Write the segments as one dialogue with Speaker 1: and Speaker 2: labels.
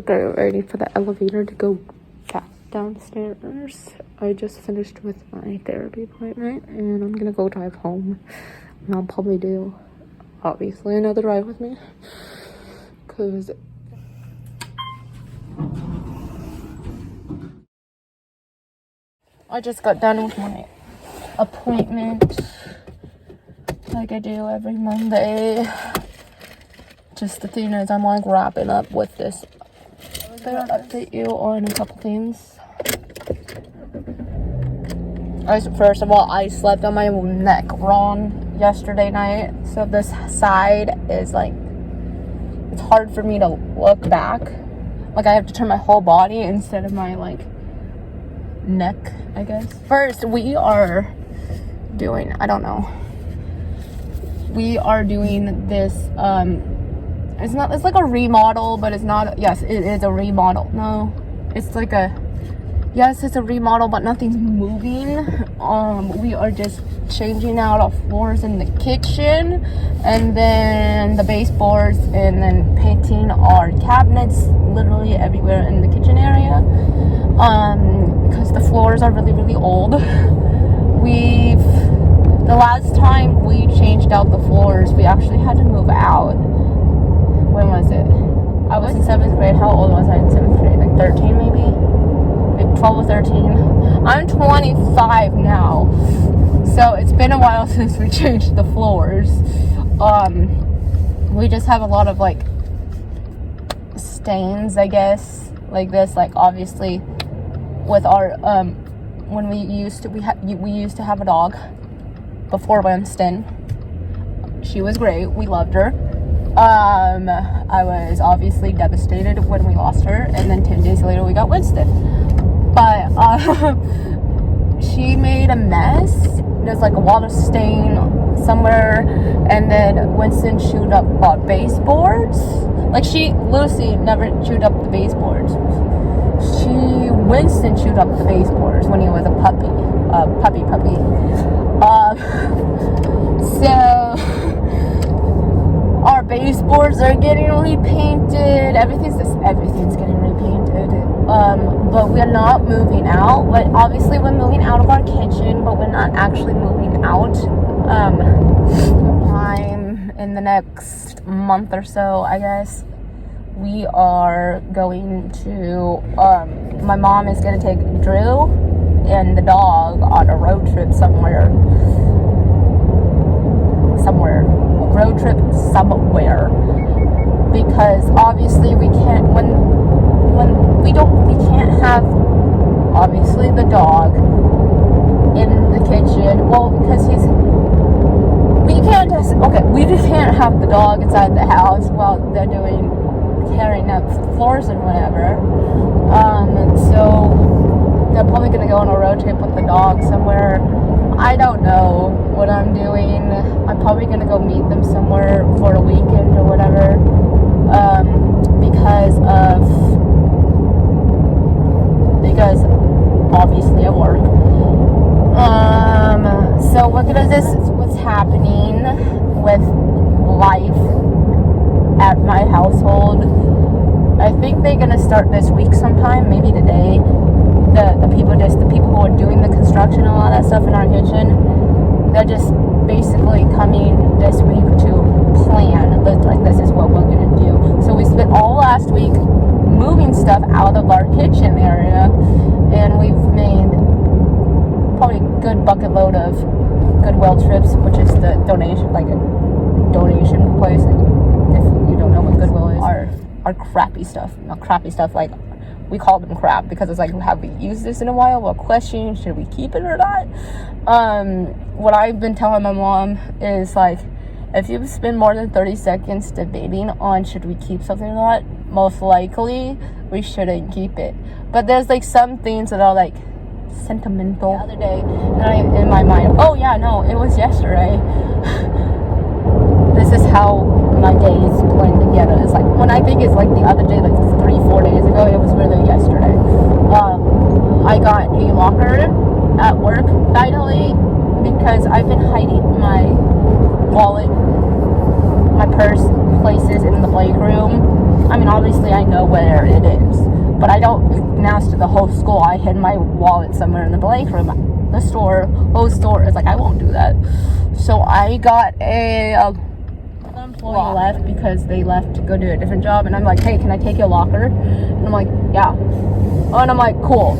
Speaker 1: get ready for the elevator to go back downstairs. I just finished with my therapy appointment and I'm gonna go drive home. And I'll probably do, obviously, another ride with me. Because I just got done with my appointment like I do every Monday. Just the thing is, I'm like wrapping up with this. I was gonna update you on a couple things. First of all, I slept on my neck wrong yesterday night, so this side is like, it's hard for me to look back. Like I have to turn my whole body instead of my like neck, I guess. First, we are doing, I don't know. We are doing this, it's like a remodel, but it's not, yes, it is a remodel. No, it's like yes, it's a remodel, but nothing's moving. We are just changing out our floors in the kitchen, and then the baseboards, and then painting our cabinets literally everywhere in the kitchen area. Because the floors are really, really old. The last time we changed out the floors, we actually had to move out. When was it? I was in 7th grade. How old was I in 7th grade? Like 13 maybe? Like 12 or 13. I'm 25 now. So it's been a while since we changed the floors. We just have a lot of like stains, I guess. Like this, like obviously with our when we used to have a dog before Winston. She was great. We loved her. I was obviously devastated when we lost her, and then 10 days later we got Winston. But she made a mess. There's like a water stain somewhere, and then Winston chewed up baseboards. Like Lucy never chewed up the baseboards. Winston chewed up the baseboards when he was a puppy. So our baseboards are getting repainted. Everything's getting repainted. But we're not moving out. But obviously we're moving out of our kitchen, but we're not actually moving out. Sometime in the next month or so, I guess, we are going to, my mom is going to take Drew and the dog on a road trip somewhere. Because obviously we can't, we can't have, obviously, the dog in the kitchen. Well, because we just can't have the dog inside the house while they're carrying up floors and whatever. So they're probably gonna go on a road trip with the dog somewhere. I don't know what I'm doing. I'm probably gonna go meet them somewhere for a weekend or whatever. Because obviously at work. So this is what's happening with life at my household. I think they're gonna start this week sometime, maybe today. The people who are doing the construction and all that stuff in our kitchen, they're just basically coming this week to plan. Like, this is what we're gonna do. So we spent all last week moving stuff out of our kitchen area, and we've made probably a good bucket load of Goodwill trips, which is the donation place. If you don't know what Goodwill is, our crappy stuff, not crappy stuff, like we call them crap because it's like, have we used this in a while? We're questioning, should we keep it or not? What I've been telling my mom is like, if you spend more than 30 seconds debating on should we keep something or not, most likely we shouldn't keep it. But there's like some things that are like sentimental. The other day, and in my mind, oh yeah, no, it was yesterday. This is how my days blend together. It's like, when I think it's like the other day, like 3-4 days ago, it was really yesterday. I got a locker at work finally, because I've been hiding my wallet, my purse places in the break room I mean, obviously I know where it is, but I don't announce to the whole school I hid my wallet somewhere in the break room. The whole store is like, I won't do that. So I got a employee left because they left to go do a different job, and I'm like, hey, can I take your locker? And I'm like, yeah. And I'm like, cool.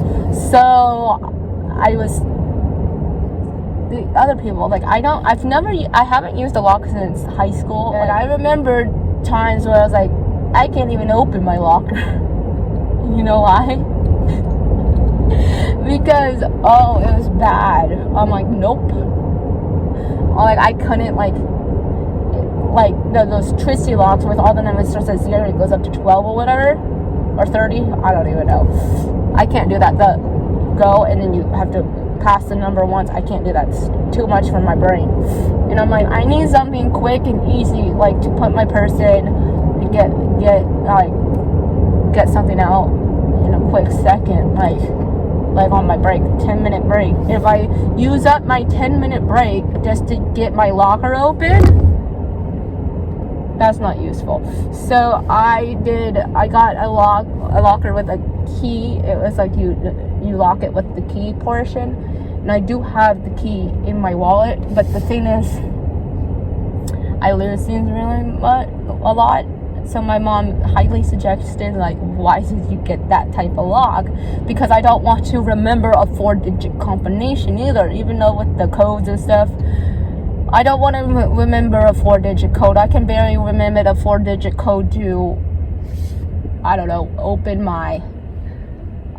Speaker 1: So the other people, like, I haven't used a locker since high school. And I remember times where I was like, I can't even open my locker. You know why? Because, it was bad. I'm like, nope. Like, I couldn't, like those twisty locks with all the numbers starts at 0, it goes up to 12 or whatever, or 30, I don't even know. I can't do that. The go and then you have to pass the number once. I can't do that. It's too much for my brain. And I'm like, I need something quick and easy, like to put my purse in and get something out in a quick second, like on my break, 10-minute break. If I use up my 10-minute break just to get my locker open, that's not useful. So I got a locker with a key. It was like you lock it with the key portion, and I do have the key in my wallet, but the thing is, I lose things a lot. So my mom highly suggested, like, why did you get that type of lock? Because I don't want to remember a 4-digit combination either, even though with the codes and stuff, I don't want to remember a 4-digit code. I can barely remember the 4-digit code to, I don't know, open my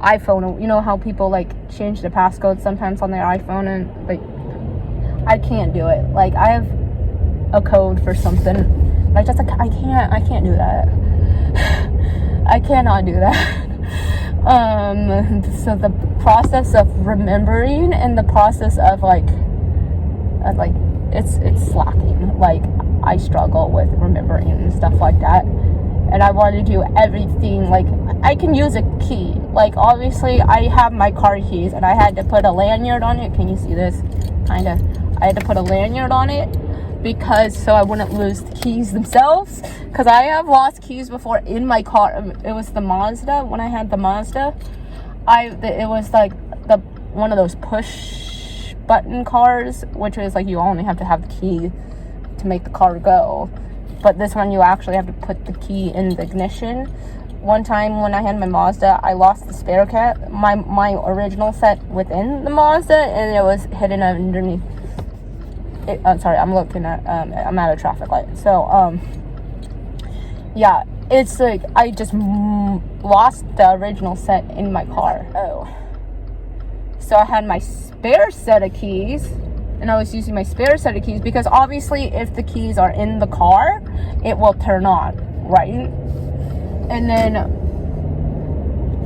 Speaker 1: iPhone. You know how people, like, change the passcode sometimes on their iPhone, and, like, I can't do it. Like, I have a code for something. I can't do that. I cannot do that. So the process of remembering and the process of it's slacking. Like, I struggle with remembering and stuff like that. And I want to do everything. Like, I can use a key. Like, obviously, I have my car keys, and I had to put a lanyard on it. Can you see this? Kinda. I had to put a lanyard on it so I wouldn't lose the keys themselves. Because I have lost keys before in my car. It was the Mazda. When I had the Mazda, it was like one of those push button cars, which is like you only have to have the key to make the car go. But this one, you actually have to put the key in the ignition. One time when I had my Mazda, I lost the spare cat, my original set within the Mazda, and it was hidden underneath. I'm sorry, I'm looking at, I'm at a traffic light. So, yeah, it's like, I just lost the original set in my car. So I had my spare set of keys, and I was using my spare set of keys because obviously if the keys are in the car, it will turn on, right? And then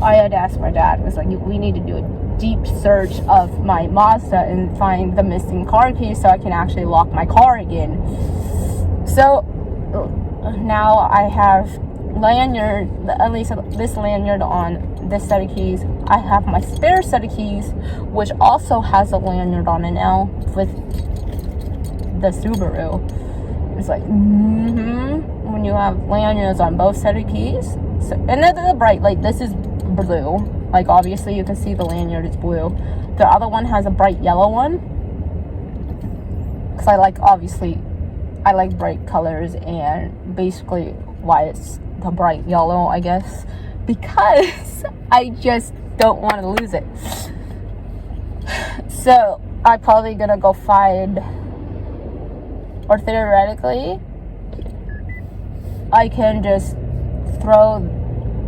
Speaker 1: I had asked my dad, it was like, we need to do a deep search of my Mazda and find the missing car keys so I can actually lock my car again. So now I have lanyard, at least this lanyard on this set of keys. I have my spare set of keys, which also has a lanyard on it now with the Subaru. It's like, when you have lanyards on both set of keys. So, and they're bright, like this is blue. Like, obviously you can see the lanyard is blue. The other one has a bright yellow one. Because I like bright colors, and basically why it's the bright yellow, I guess. Because I just don't want to lose it. So I'm probably gonna go find, or theoretically, I can just throw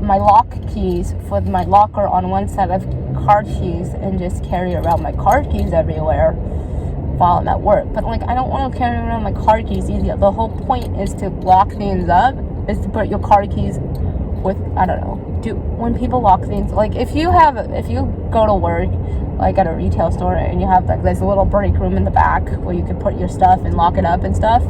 Speaker 1: my lock keys with my locker on one set of car keys and just carry around my car keys everywhere while I'm at work. But like, I don't want to carry around my car keys either. The whole point is to lock things up, is to put your car keys with, I don't know, when people lock things, like if you go to work like at a retail store and you have like this little break room in the back where you can put your stuff and lock it up and stuff,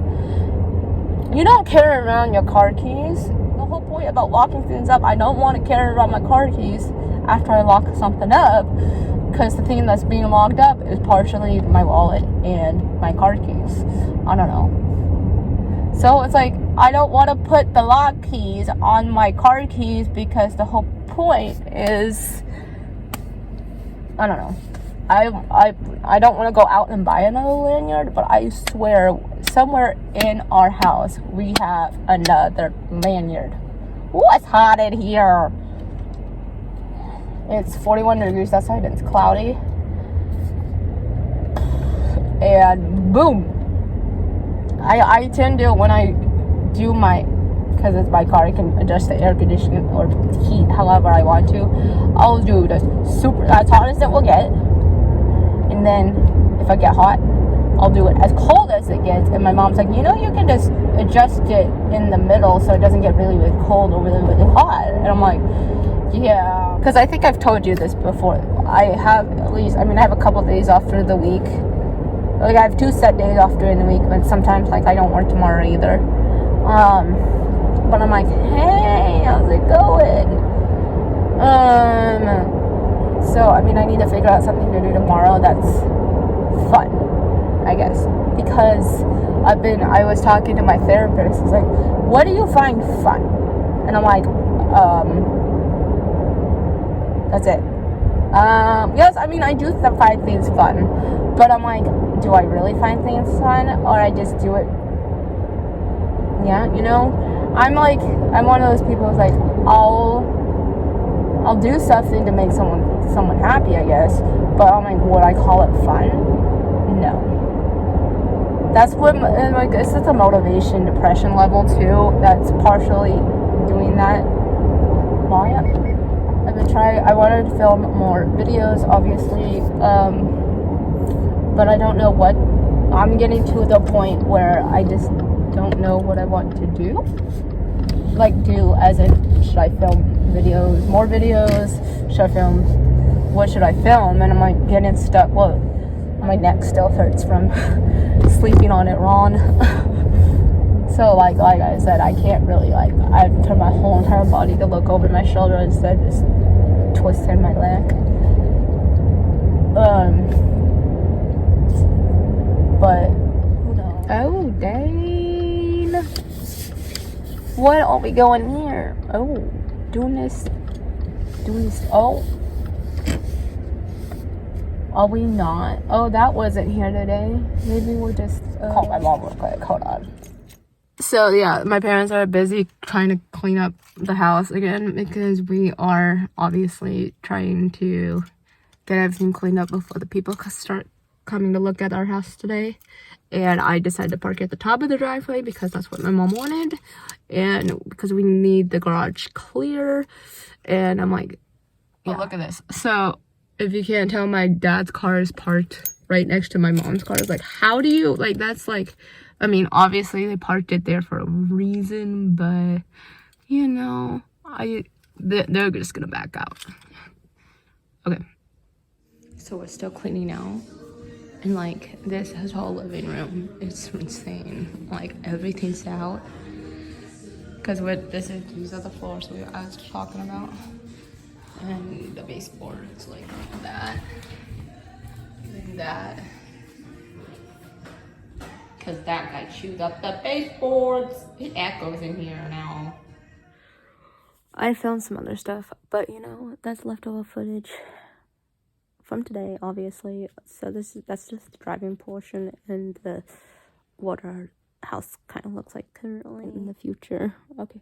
Speaker 1: you don't carry around your car keys. The whole point about locking things up, I don't want to carry around my car keys after I lock something up, because the thing that's being locked up is partially my wallet and my car keys. I don't know. So it's like, I don't want to put the lock keys on my car keys because the whole point is, I don't know. I don't want to go out and buy another lanyard, but I swear somewhere in our house we have another lanyard. Ooh, it's hot in here. It's 41 degrees outside and it's cloudy. And boom. I tend to, when I do my, because it's my car, I can adjust the air conditioning or heat however I want to. I'll do the super, as hot as it will get. And then if I get hot, I'll do it as cold as it gets. And my mom's like, you know, you can just adjust it in the middle so it doesn't get really, really cold or really, really hot. And I'm like, yeah. Because I think I've told you this before. I have at least, I have a couple days off through the week. Like, I have 2 set days off during the week, but sometimes, like, I don't work tomorrow either. But I'm like, hey, how's it going? So, I need to figure out something to do tomorrow that's fun, I guess. Because I was talking to my therapist. It's like, what do you find fun? And I'm like, that's it. Yes, I do find things fun. But I'm like, do I really find things fun? Or I just do it? Yeah, I'm one of those people who's like, I'll do something to make someone happy, I guess. But I'm like, would I call it fun? No. That's what, it's just a motivation, depression level too. That's partially doing that. Well, yeah. I wanted to film more videos, obviously. But I don't know what. I'm getting to the point where I just don't know what I want to do. Like, do as in, should I film videos, more videos? What should I film? And I'm like getting stuck. Well, my neck still hurts from sleeping on it wrong. So like I said, I can't really, I turn my whole entire body to look over my shoulder instead of just twisting my leg. But who knows? Oh, dang. What are we going here? Oh, doing this. Oh. Are we not? Oh, that wasn't here today. Maybe we'll just call my mom real quick. Hold on. So, yeah, my parents are busy trying to clean up the house again because we are obviously trying to get everything cleaned up before the people start coming to look at our house today. And I decided to park at the top of the driveway because that's what my mom wanted. And because we need the garage clear. And I'm like, yeah. Oh, look at this. So, if you can't tell, my dad's car is parked right next to my mom's car. It's like, how do you, that's like, obviously they parked it there for a reason, but, they're just gonna back out. Okay. So we're still cleaning now. And, this is whole living room. It's insane. Everything's out. Because these are the floors I was talking about. And the baseboard is like that. And that. Because that guy chewed up the baseboards. It echoes in here now. I filmed some other stuff, but that's leftover footage from today, obviously. So that's just the driving portion and what our house kind of looks like currently in the future. Okay.